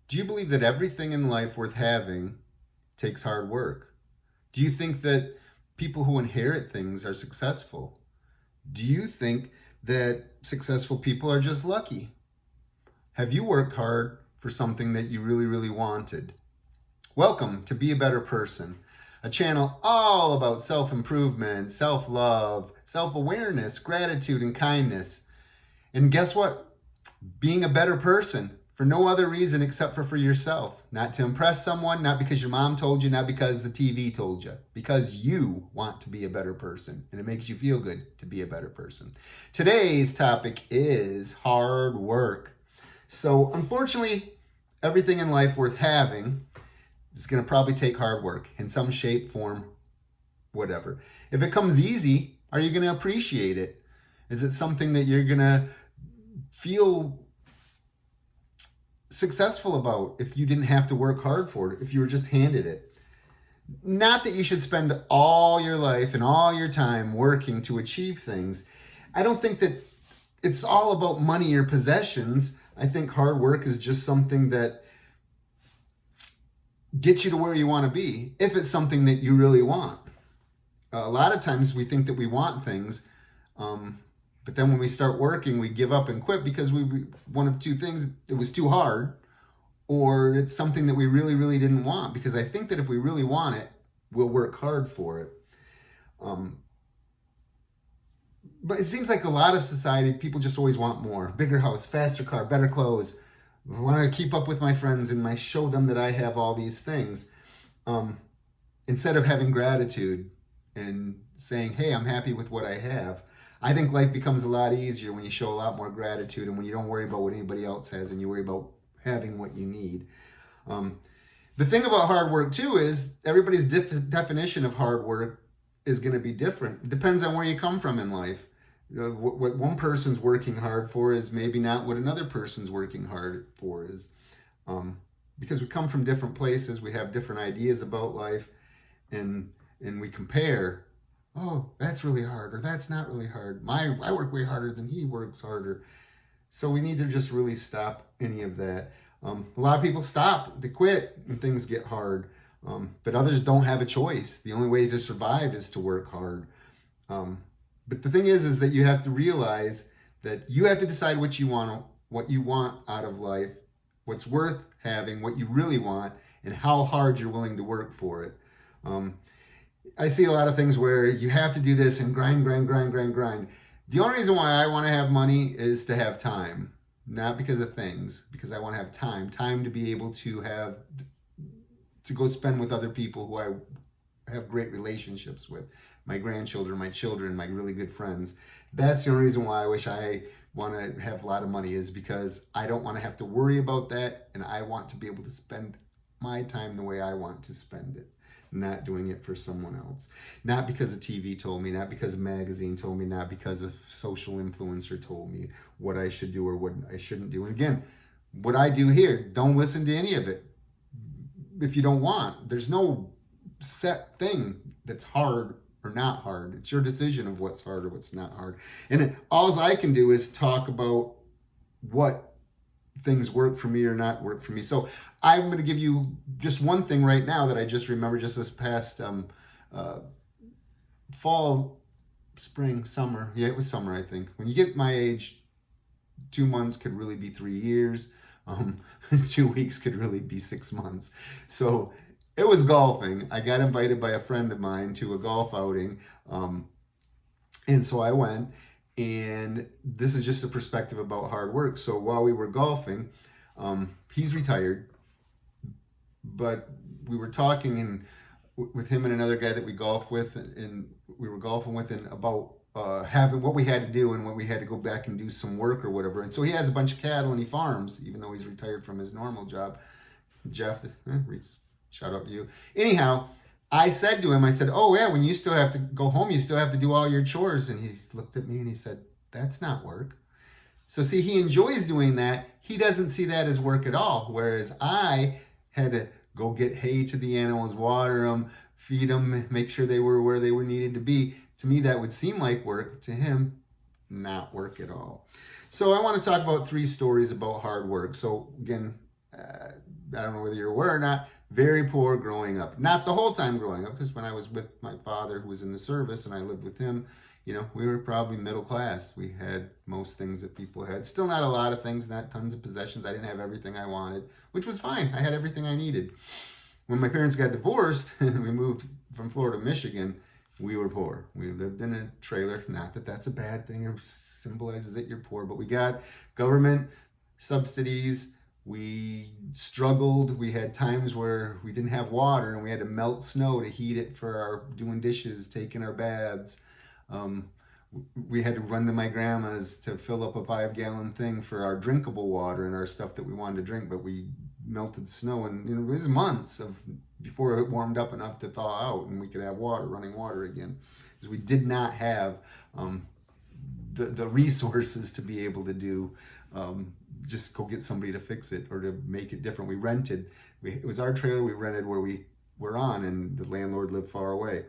Do you believe that everything in life worth having takes hard work? Do you think that people who inherit things are successful? Do you think that successful people are just lucky? Have you worked hard for something that you really, really wanted? Welcome to Be a Better Person, a channel all about self improvement, self love, self awareness, gratitude, and kindness. And guess what? Being a better person for no other reason except for yourself. Not to impress someone, not because your mom told you, not because the TV told you. Because you want to be a better person and it makes you feel good to be a better person. Today's topic is hard work. So, unfortunately, everything in life worth having is going to probably take hard work in some shape, form, whatever. If it comes easy, are you going to appreciate it? Is it something that you're going to feel successful about if you didn't have to work hard for it, if you were just handed it? Not that you should spend all your life and all your time working to achieve things. I don't think that it's all about money or possessions. I think hard work is just something that gets you to where you want to be, if it's something that you really want. A lot of times we think that we want things, but then when we start working, we give up and quit because one of two things: it was too hard, or it's something that we really, really didn't want. Because I think that if we really want it, we'll work hard for it. But it seems like a lot of society, people just always want more. Bigger house, faster car, better clothes. I want to keep up with my friends and show them that I have all these things. Instead of having gratitude and saying, hey, I'm happy with what I have. I think life becomes a lot easier when you show a lot more gratitude and when you don't worry about what anybody else has and you worry about having what you need. The thing about hard work, too, is everybody's definition of hard work is going to be different. It depends on where you come from in life. What one person's working hard for is maybe not what another person's working hard for is. Because we come from different places, we have different ideas about life, and we compare. Oh, that's really hard, or that's not really hard. I work way harder than he works harder. So we need to just really stop any of that. A lot of people stop, they quit when things get hard. But others don't have a choice. The only way to survive is to work hard. But the thing is that you have to realize that you have to decide what you want out of life, what's worth having, what you really want, and how hard you're willing to work for it. I see a lot of things where you have to do this and grind. The only reason why I want to have money is to have time, not because of things, because I want to have time to be able to go spend with other people who I have great relationships with, my grandchildren, my children, my really good friends. That's the only reason why I wish I want to have a lot of money, is because I don't want to have to worry about that, and I want to be able to spend my time the way I want to spend it, not doing it for someone else. Not because a TV told me, not because a magazine told me, not because a social influencer told me what I should do or what I shouldn't do. And again, what I do here, don't listen to any of it. If you don't want, there's no set thing that's hard or not hard. It's your decision of what's hard or what's not hard. And all I can do is talk about what things work for me or not work for me. So I'm going to give you just one thing right now that I just remember just this past fall, spring, summer. Yeah, it was summer, I think. When you get my age, 2 months could really be 3 years. 2 weeks could really be 6 months. So it was golfing. I got invited by a friend of mine to a golf outing. And so I went, and this is just a perspective about hard work. So while we were golfing, he's retired, but we were talking with him and another guy that we golf with, and we were golfing with, and about having what we had to do and what we had to go back and do some work or whatever. And so he has a bunch of cattle and he farms, even though he's retired from his normal job. Jeff, shout out to you. Anyhow, I said to him, I said, oh yeah, when you still have to go home, you still have to do all your chores. And he looked at me and he said, that's not work. So see, he enjoys doing that. He doesn't see that as work at all. Whereas I had to go get hay to the animals, water them, feed them, make sure they were where they were needed to be. To me, that would seem like work. To him, not work at all. So I want to talk about 3 stories about hard work. So again, I don't know whether you're aware or not, very poor growing up. Not the whole time growing up, because when I was with my father, who was in the service, and I lived with him, we were probably middle class. We had most things that people had. Still not a lot of things, not tons of possessions. I didn't have everything I wanted, which was fine. I had everything I needed. When my parents got divorced and we moved from Florida to Michigan, we were poor. We lived in a trailer. Not that that's a bad thing or symbolizes that you're poor, but we got government subsidies. We struggled. We had times where we didn't have water and we had to melt snow to heat it for our doing dishes, taking our baths. We had to run to my grandma's to fill up a 5-gallon thing for our drinkable water and our stuff that we wanted to drink, but we melted snow, and it was months before it warmed up enough to thaw out and we could have running water again, because we did not have the resources to be able to do just go get somebody to fix it or to make it different. We rented. It was our trailer. We rented where we were on, and the landlord lived far away.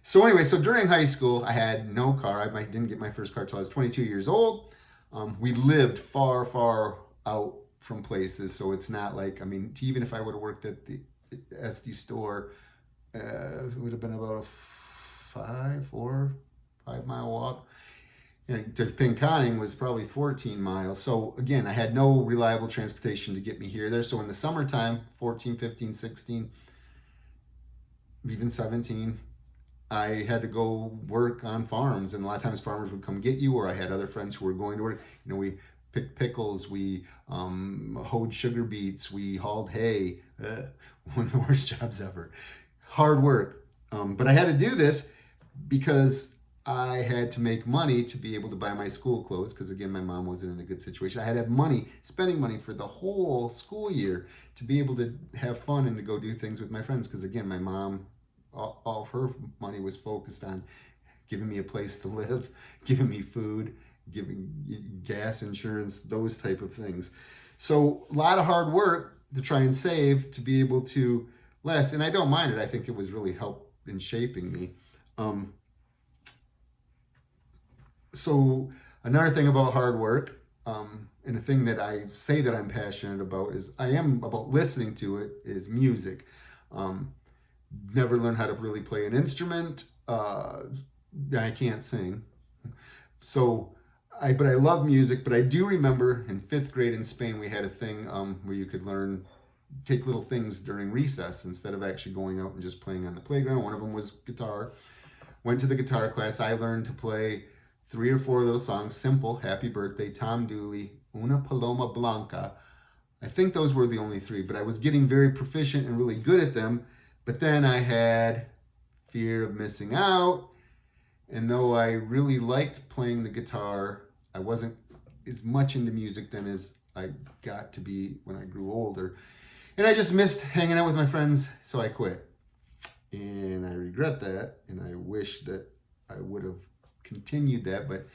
So anyway, so during high school, I had no car. I didn't get my first car till I was 22 years old. We lived far, far out from places, so it's not like, even if I would have worked at the SD store, it would have been about a 5 mile walk. To Pinconning was probably 14 miles. So again, I had no reliable transportation to get me here there. So in the summertime, 14, 15, 16, even 17, I had to go work on farms, and a lot of times farmers would come get you, or I had other friends who were going to work. We picked pickles, we hoed sugar beets, we hauled hay. One of the worst jobs ever. Hard work. But I had to do this because I had to make money to be able to buy my school clothes, because again, my mom wasn't in a good situation. I had to have money, spending money for the whole school year to be able to have fun and to go do things with my friends, because again, my mom, all of her money was focused on giving me a place to live, giving me food, giving gas, insurance, those type of things. So a lot of hard work to try and save to be able to last. And I don't mind it. I think it was really helped in shaping me. So another thing about hard work, and the thing that I say that I'm passionate about is I am about listening to it, is music. Never learned how to really play an instrument. I can't sing. But I love music. But I do remember in 5th grade in Spain, we had a thing where you could take little things during recess instead of actually going out and just playing on the playground. One of them was guitar. Went to the guitar class. I learned to play 3 or 4 little songs. Simple, Happy Birthday, Tom Dooley, Una Paloma Blanca. I think those were the only 3, but I was getting very proficient and really good at them. But then I had fear of missing out. And though I really liked playing the guitar, I wasn't as much into music then as I got to be when I grew older. And I just missed hanging out with my friends, so I quit. And I regret that, and I wish that I would have continued that, but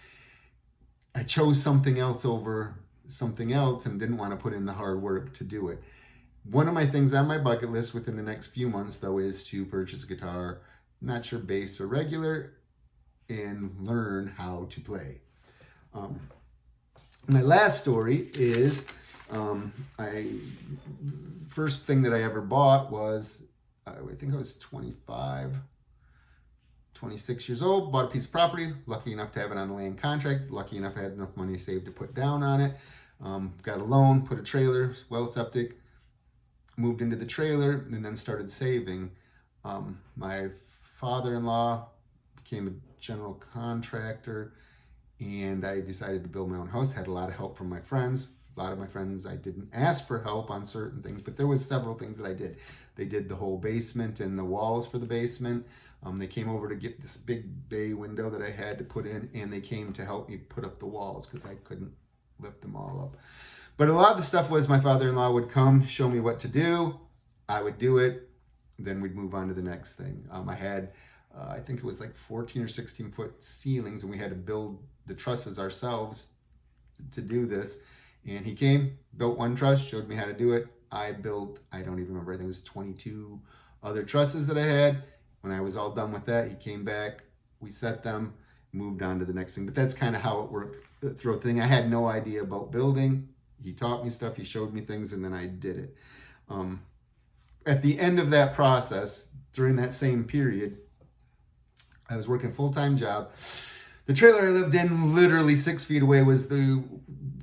I chose something else over something else and didn't want to put in the hard work to do it. One of my things on my bucket list within the next few months, though, is to purchase a guitar, not sure bass or regular, and learn how to play. My last story is, first thing that I ever bought was, I think I was 26 years old, bought a piece of property, lucky enough to have it on a land contract, lucky enough I had enough money saved to put down on it, got a loan, put a trailer, well septic, moved into the trailer, and then started saving. My father-in-law became a general contractor, and I decided to build my own house. Had a lot of help from my friends. A lot of my friends, I didn't ask for help on certain things, but there was several things that I did. They did the whole basement and the walls for the basement. They came over to get this big bay window that I had to put in, and they came to help me put up the walls because I couldn't lift them all up. But a lot of the stuff was my father-in-law would come, show me what to do. I would do it. Then we'd move on to the next thing. I had, I think it was like 14 or 16 foot ceilings, and we had to build the trusses ourselves to do this. And he came, built one truss, showed me how to do it. I built, I don't even remember, I think it was 22 other trusses that I had. When I was all done with that, he came back, we set them, moved on to the next thing. But that's kind of how it worked throughout the thing. I had no idea about building. He taught me stuff, he showed me things, and then I did it. At the end of that process, during that same period, I was working a full-time job. The trailer I lived in, literally 6 feet away, was the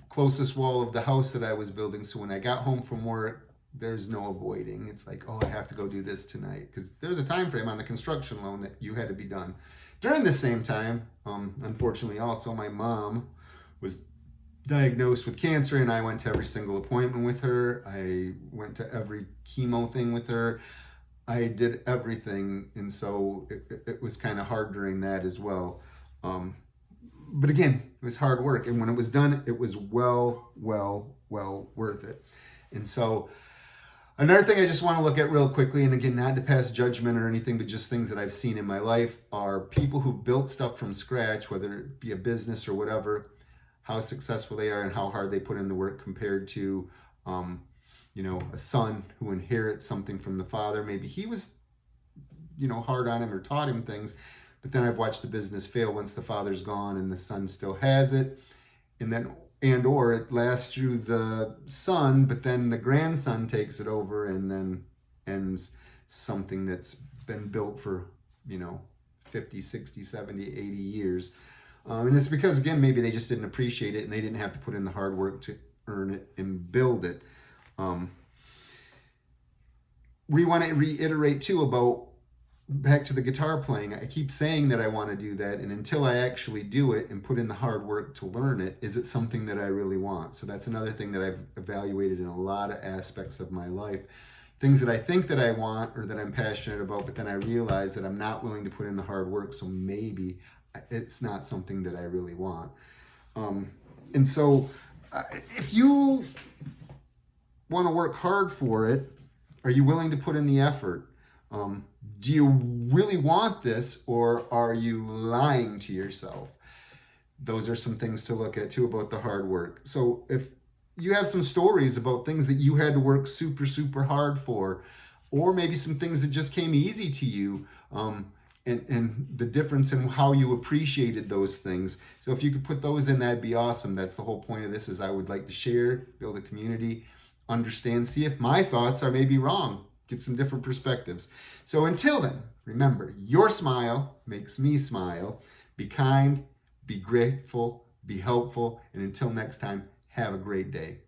closest wall of the house that I was building. So when I got home from work, there's no avoiding. It's like, oh, I have to go do this tonight. Because there's a time frame on the construction loan that you had to be done. During the same time, unfortunately also, my mom was diagnosed with cancer, and I went to every single appointment with her. I went to every chemo thing with her. I did everything, and so it was kind of hard during that as well. But again, it was hard work, and when it was done, it was well worth it. And so another thing I just want to look at real quickly, and again, not to pass judgment or anything, but just things that I've seen in my life, are people who've built stuff from scratch, whether it be a business or whatever, how successful they are and how hard they put in the work compared to, a son who inherits something from the father. Maybe he was, hard on him or taught him things, but then I've watched the business fail once the father's gone and the son still has it. Or it lasts through the son, but then the grandson takes it over and then ends something that's been built for, 50, 60, 70, 80 years. And it's because, again, maybe they just didn't appreciate it and they didn't have to put in the hard work to earn it and build it. We want to reiterate, too, about back to the guitar playing. I keep saying that I want to do that, and until I actually do it and put in the hard work to learn it, is it something that I really want? So that's another thing that I've evaluated in a lot of aspects of my life. Things that I think that I want or that I'm passionate about, but then I realize that I'm not willing to put in the hard work, so maybe it's not something that I really want. And so if you want to work hard for it, are you willing to put in the effort? Do you really want this, or are you lying to yourself? Those are some things to look at too about the hard work. So if you have some stories about things that you had to work super hard for, or maybe some things that just came easy to you, and the difference in how you appreciated those things. So if you could put those in, that'd be awesome. That's the whole point of this, is I would like to share, build a community, understand, see if my thoughts are maybe wrong, get some different perspectives. So until then, remember, your smile makes me smile. Be kind, be grateful, be helpful, and until next time, have a great day.